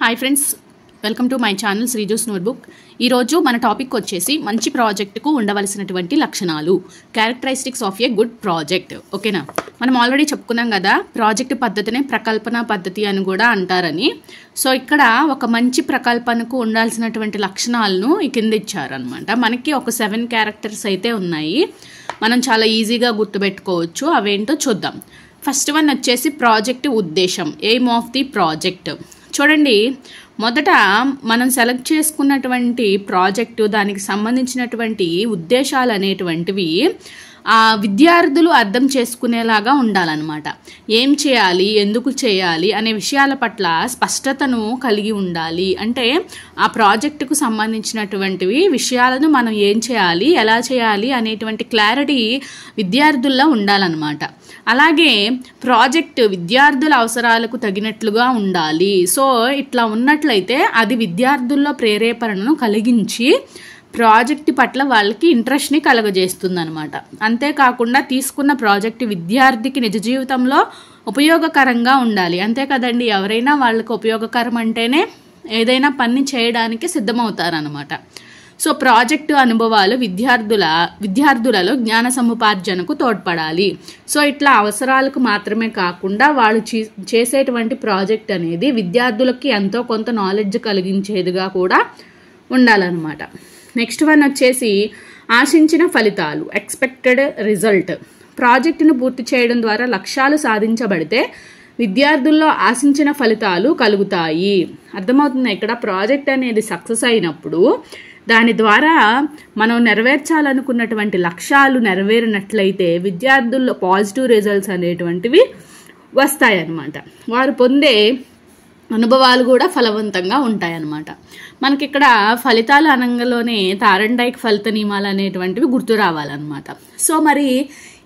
Hi friends, welcome to my channel శ్రీజూస్ notebook. ఈరోజు మన topic వచ్చేసి మంచి ప్రాజెక్టుకు ఉండవలసినటువంటి లక్షణాలు, characteristics of a good project. ఓకేనా, మనం ఆల్రెడీ చెప్పుకున్నాం కదా, ప్రాజెక్ట్ పద్ధతినే ప్రకల్పన పద్ధతి అని కూడా అంటారని. సో ఇక్కడ ఒక మంచి ప్రకల్పనకు ఉండాల్సినటువంటి లక్షణాలను ఈ కింద ఇచ్చారనమాట. మనకి ఒక 7 క్యారెక్టర్స్ అయితే ఉన్నాయి, మనం చాలా ఈజీగా గుర్తుపెట్టుకోవచ్చు. అవేంటో చూద్దాం. ఫస్ట్ వన్ వచ్చేసి ప్రాజెక్ట్ ఉద్దేశం, ఎయిమ్ ఆఫ్ ది ప్రాజెక్ట్. చూడండి, మొదట మనం సెలెక్ట్ చేసుకున్నటువంటి ప్రాజెక్టు, దానికి సంబంధించినటువంటి ఉద్దేశాలు అనేటువంటివి విద్యార్థులు అర్థం చేసుకునేలాగా ఉండాలన్నమాట. ఏం చేయాలి, ఎందుకు చేయాలి అనే విషయాల పట్ల స్పష్టతను కలిగి ఉండాలి. అంటే ఆ ప్రాజెక్టుకు సంబంధించినటువంటివి విషయాలను మనం ఏం చేయాలి, ఎలా చేయాలి అనేటువంటి క్లారిటీ విద్యార్థుల్లో ఉండాలన్నమాట. అలాగే ప్రాజెక్ట్ విద్యార్థుల అవసరాలకు తగినట్లుగా ఉండాలి. సో ఇట్లా ఉన్నట్లయితే అది విద్యార్థుల్లో ప్రేరేపణను కలిగించి ప్రాజెక్ట్ పట్ల వాళ్ళకి ఇంట్రెస్ట్ని కలగజేస్తుంది అనమాట. అంతేకాకుండా తీసుకున్న ప్రాజెక్ట్ విద్యార్థికి నిజ జీవితంలో ఉపయోగకరంగా ఉండాలి. అంతే కదండి, ఎవరైనా వాళ్ళకి ఉపయోగకరం అంటేనే ఏదైనా పని చేయడానికి సిద్ధమవుతారనమాట. సో ప్రాజెక్టు అనుభవాలు విద్యార్థులలో జ్ఞాన సముపార్జనకు తోడ్పడాలి. సో ఇట్లా అవసరాలకు మాత్రమే కాకుండా వాళ్ళు చేసేటువంటి ప్రాజెక్ట్ అనేది విద్యార్థులకి ఎంతో కొంత నాలెడ్జ్ కలిగించేదిగా కూడా ఉండాలన్నమాట. నెక్స్ట్ వన్ వచ్చేసి ఆశించిన ఫలితాలు, ఎక్స్పెక్టెడ్ రిజల్ట్. ప్రాజెక్టును పూర్తి చేయడం ద్వారా లక్ష్యాలు సాధించబడితే విద్యార్థుల్లో ఆశించిన ఫలితాలు కలుగుతాయి. అర్థమవుతుంది, ఇక్కడ ప్రాజెక్ట్ అనేది సక్సెస్ అయినప్పుడు దాని ద్వారా మనం నెరవేర్చాలనుకున్నటువంటి లక్ష్యాలు నెరవేరినట్లయితే విద్యార్థుల్లో పాజిటివ్ రిజల్ట్స్ అనేటువంటివి వస్తాయన్నమాట. వారు పొందే అనుభవాలు కూడా ఫలవంతంగా ఉంటాయన్నమాట. మనకి ఇక్కడ ఫలితాలు అనగానే తారండైక్ ఫలిత నియమాలు అనేటువంటివి గుర్తు రావాలన్నమాట. సో మరి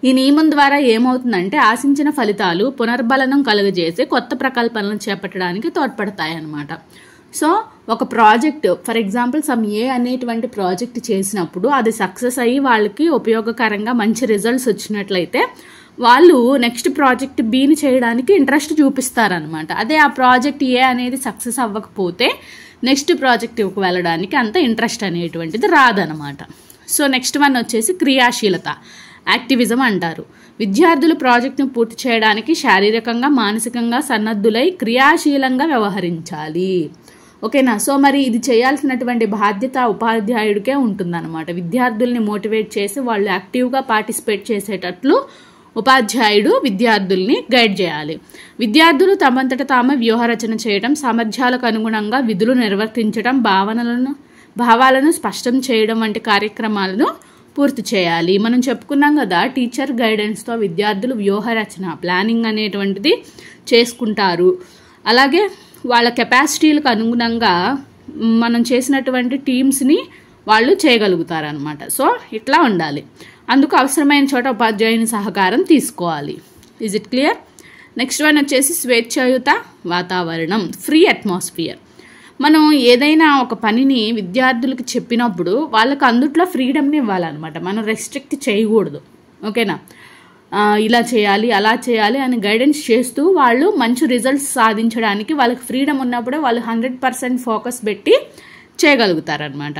ఈ నియమం ద్వారా ఏమవుతుందంటే ఆశించిన ఫలితాలు పునర్బలనం కలుగజేసి కొత్త ప్రకల్పనలను చేపట్టడానికి తోడ్పడతాయన్నమాట. సో ఒక ప్రాజెక్ట్, ఫర్ ఎగ్జాంపుల్ సమ్ ఏ అనేటువంటి ప్రాజెక్ట్ చేసినప్పుడు అది సక్సెస్ అయ్యి వాళ్ళకి ఉపయోగకరంగా మంచి రిజల్ట్స్ వచ్చినట్లయితే వాళ్ళు నెక్స్ట్ ప్రాజెక్ట్ బిని చేయడానికి ఇంట్రెస్ట్ చూపిస్తారనమాట. అదే ఆ ప్రాజెక్ట్ ఏ అనేది సక్సెస్ అవ్వకపోతే నెక్స్ట్ ప్రాజెక్ట్కి వెళ్ళడానికి అంత ఇంట్రెస్ట్ అనేటువంటిది రాదనమాట. సో నెక్స్ట్ వన్ వచ్చేసి క్రియాశీలత, యాక్టివిజం అంటారు. విద్యార్థులు ప్రాజెక్ట్ను పూర్తి చేయడానికి శారీరకంగా మానసికంగా సన్నద్ధులై క్రియాశీలంగా వ్యవహరించాలి. ఓకేనా, సో మరి ఇది చేయాల్సినటువంటి బాధ్యత ఉపాధ్యాయుడికే ఉంటుందన్నమాట. విద్యార్థుల్ని మోటివేట్ చేసి వాళ్ళు యాక్టివ్గా పార్టిసిపేట్ చేసేటట్లు ఉపాధ్యాయుడు విద్యార్థుల్ని గైడ్ చేయాలి. విద్యార్థులు తమంతట తాము వ్యూహరచన చేయడం, సామర్థ్యాలకు అనుగుణంగా విధులు నిర్వర్తించడం, భావాలను స్పష్టం చేయడం వంటి కార్యక్రమాలను పూర్తి చేయాలి. మనం చెప్పుకున్నాం కదా, టీచర్ గైడెన్స్తో విద్యార్థులు వ్యూహరచన, ప్లానింగ్ అనేటువంటిది చేసుకుంటారు. అలాగే వాళ్ళ కెపాసిటీలకు అనుగుణంగా మనం చేసినటువంటి టీమ్స్ని వాళ్ళు చేయగలుగుతారనమాట. సో ఇట్లా ఉండాలి. అందుకు అవసరమైన చోట ఉపాధ్యాయుని సహకారం తీసుకోవాలి. Is it clear? Next one వచ్చేసి స్వేచ్ఛాయుత వాతావరణం, ఫ్రీ అట్మాస్ఫియర్. మనం ఏదైనా ఒక పనిని విద్యార్థులకు చెప్పినప్పుడు వాళ్ళకి అందుట్లో ఫ్రీడమ్ని ఇవ్వాలన్నమాట. మనం రెస్ట్రిక్ట్ చేయకూడదు. ఓకేనా, ఇలా చేయాలి అలా చేయాలి అని గైడెన్స్ చేస్తూ వాళ్ళు మంచి రిజల్ట్స్ సాధించడానికి వాళ్ళకి ఫ్రీడమ్ ఉన్నప్పుడే వాళ్ళు 100% ఫోకస్ పెట్టి చేయగలుగుతారనమాట.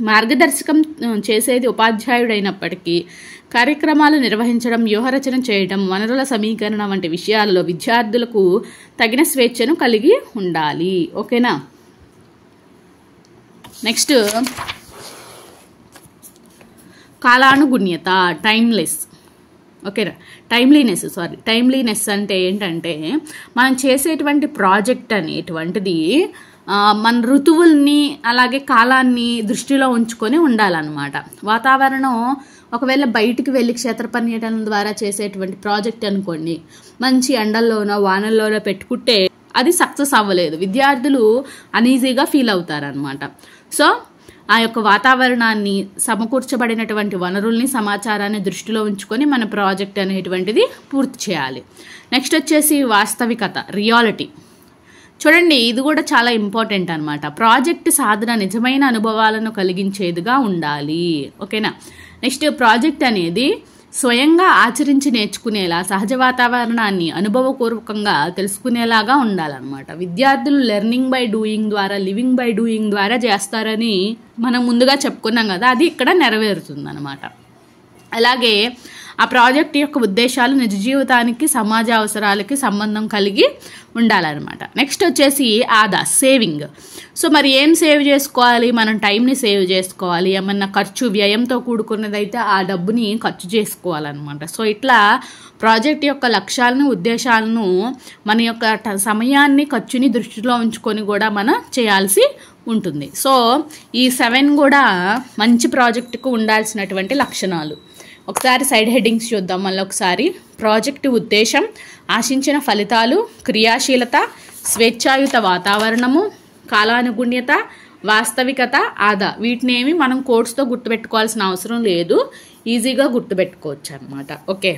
మార్గదర్శకం చేసేది ఉపాధ్యాయుడు అయినప్పటికీ కార్యక్రమాలు నిర్వహించడం, వ్యూహరచన చేయడం, వనరుల సమీకరణ వంటి విషయాల్లో విద్యార్థులకు తగిన స్వేచ్ఛను కలిగి ఉండాలి. ఓకేనా, నెక్స్ట్ కాలానుగుణ్యత, టైమ్లెస్. ఓకేనా, టైమ్లీనెస్ అంటే ఏంటంటే మనం చేసేటువంటి ప్రాజెక్ట్ అనేటువంటిది మన ఋతువుల్ని అలాగే కాలాన్ని దృష్టిలో ఉంచుకొని ఉండాలన్నమాట. వాతావరణం ఒకవేళ బయటికి వెళ్ళి క్షేత్ర పర్యటన ద్వారా చేసేటువంటి ప్రాజెక్ట్ అనుకోండి, మంచి ఎండల్లోనో వానల్లోనో పెట్టుకుంటే అది సక్సెస్ అవ్వలేదు, విద్యార్థులు అనీజీగా ఫీల్ అవుతారనమాట. సో ఆ యొక్క వాతావరణాన్ని, సమకూర్చబడినటువంటి వనరుల్ని, సమాచారాన్ని దృష్టిలో ఉంచుకొని మన ప్రాజెక్ట్ అనేటువంటిది పూర్తి చేయాలి. నెక్స్ట్ వచ్చేసి వాస్తవికత, రియాలిటీ. చూడండి, ఇది కూడా చాలా ఇంపార్టెంట్ అనమాట. ప్రాజెక్ట్ సాధన నిజమైన అనుభవాలను కలిగించేదిగా ఉండాలి. ఓకేనా, నెక్స్ట్ ప్రాజెక్ట్ అనేది స్వయంగా ఆచరించి నేర్చుకునేలా, సహజ వాతావరణాన్ని అనుభవపూర్వకంగా తెలుసుకునేలాగా ఉండాలన్నమాట. విద్యార్థులు లెర్నింగ్ బై డూయింగ్ ద్వారా, లివింగ్ బై డూయింగ్ ద్వారా చేస్తారని మనం ముందుగా చెప్పుకున్నాం కదా, అది ఇక్కడ నెరవేరుతుంది అనమాట. అలాగే ఆ ప్రాజెక్ట్ యొక్క ఉద్దేశాలు నిజ జీవితానికి, సమాజ అవసరాలకి సంబంధం కలిగి ఉండాలన్నమాట. నెక్స్ట్ వచ్చేసి ఆదా, సేవింగ్. సో మరి ఏం సేవ్ చేసుకోవాలి? మనం టైంని సేవ్ చేసుకోవాలి. ఏమన్నా ఖర్చు, వ్యయంతో కూడుకున్నదైతే ఆ డబ్బుని ఖర్చు చేసుకోవాలన్నమాట. సో ఇట్లా ప్రాజెక్ట్ యొక్క లక్ష్యాలను, ఉద్దేశాలను, మన యొక్క సమయాన్ని, ఖర్చుని దృష్టిలో ఉంచుకొని కూడా మనం చేయాల్సి ఉంటుంది. సో ఈ 7 కూడా మంచి ప్రాజెక్టుకు ఉండాల్సినటువంటి లక్షణాలు. ఒకసారి సైడ్ హెడ్డింగ్స్ చూద్దాం మళ్ళీ ఒకసారి. ప్రాజెక్టు ఉద్దేశం, ఆశించిన ఫలితాలు, క్రియాశీలత, స్వేచ్ఛాయుత వాతావరణము, కాలానుగుణ్యత, వాస్తవికత, ఆదా. వీటినేమి మనం కోడ్స్తో గుర్తుపెట్టుకోవాల్సిన అవసరం లేదు, ఈజీగా గుర్తుపెట్టుకోవచ్చు అన్నమాట. ఓకే.